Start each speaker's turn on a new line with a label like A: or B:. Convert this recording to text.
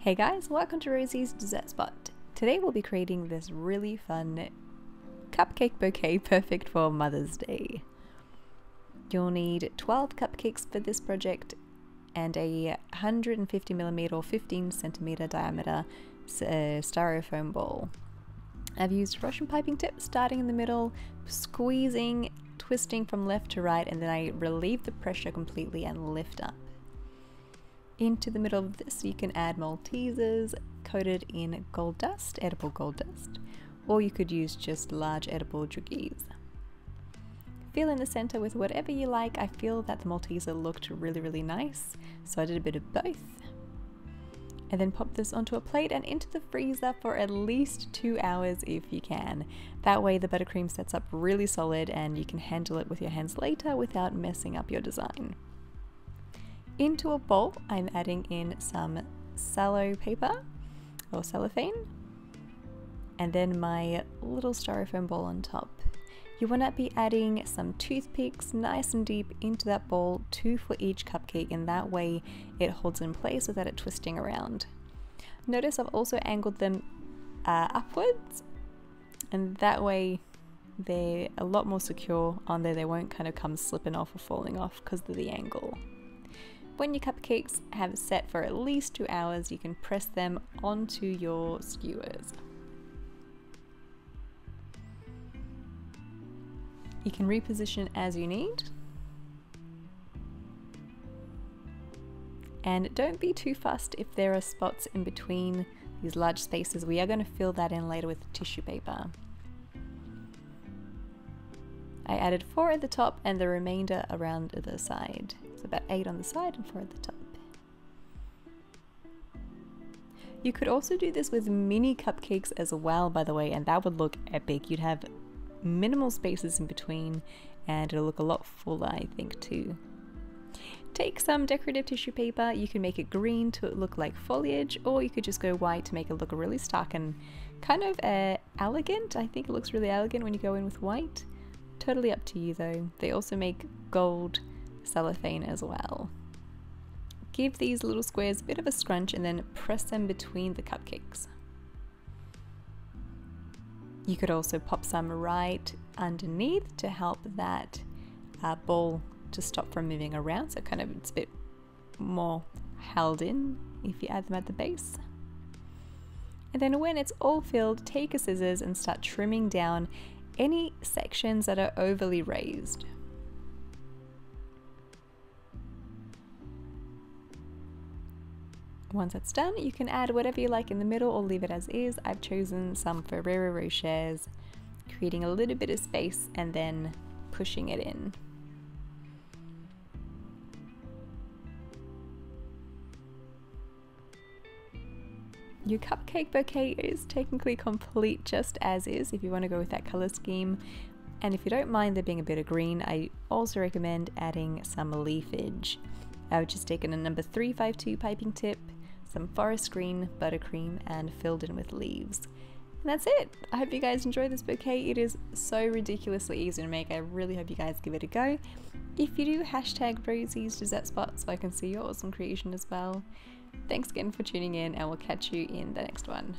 A: Hey guys, welcome to Rosie's Dessert Spot. Today we'll be creating this really fun cupcake bouquet perfect for Mother's Day. You'll need 12 cupcakes for this project and a 150mm or 15cm diameter styrofoam bowl. I've used Russian piping tip starting in the middle, squeezing, twisting from left to right, and then I relieve the pressure completely and lift up. Into the middle of this you can add Maltesers coated in gold dust, edible gold dust, or you could use just large edible juggies. Fill in the center with whatever you like. I feel that the Malteser looked really nice, so I did a bit of both. And then pop this onto a plate and into the freezer for at least 2 hours if you can. That way the buttercream sets up really solid and you can handle it with your hands later without messing up your design. Into a bowl, I'm adding in some cello paper or cellophane, and then my little styrofoam bowl on top. You want to be adding some toothpicks nice and deep into that bowl, 2 for each cupcake, and that way it holds in place without it twisting around. Notice I've also angled them upwards, and that way they're a lot more secure on there. They won't kind of come slipping off or falling off because of the angle. When your cupcakes have set for at least 2 hours, you can press them onto your skewers. You can reposition as you need. And don't be too fussed if there are spots in between these large spaces. We are going to fill that in later with tissue paper. I added 4 at the top and the remainder around the side. So about 8 on the side and 4 at the top. You could also do this with mini cupcakes as well, by the way, and that would look epic. You'd have minimal spaces in between and it'll look a lot fuller, I think, too. Take some decorative tissue paper. You can make it green to look like foliage, or you could just go white to make it look really stark and kind of elegant. I think it looks really elegant when you go in with white. Totally up to you though. They also make gold cellophane as well. Give these little squares a bit of a scrunch and then press them between the cupcakes. You could also pop some right underneath to help that ball to stop from moving around, so kind of it's a bit more held in if you add them at the base. And then when it's all filled, take a scissors and start trimming down any sections that are overly raised. Once that's done, you can add whatever you like in the middle or leave it as is. I've chosen some Ferrero Rochers, creating a little bit of space and then pushing it in. Your cupcake bouquet is technically complete just as is if you want to go with that color scheme. And if you don't mind there being a bit of green, I also recommend adding some leafage. I've just taken a number 352 piping tip, some forest green, buttercream, and filled in with leaves. And that's it. I hope you guys enjoy this bouquet. It is so ridiculously easy to make. I really hope you guys give it a go. If you do, hashtag Rosie's Dessert Spot so I can see your awesome creation as well. Thanks again for tuning in, and we'll catch you in the next one.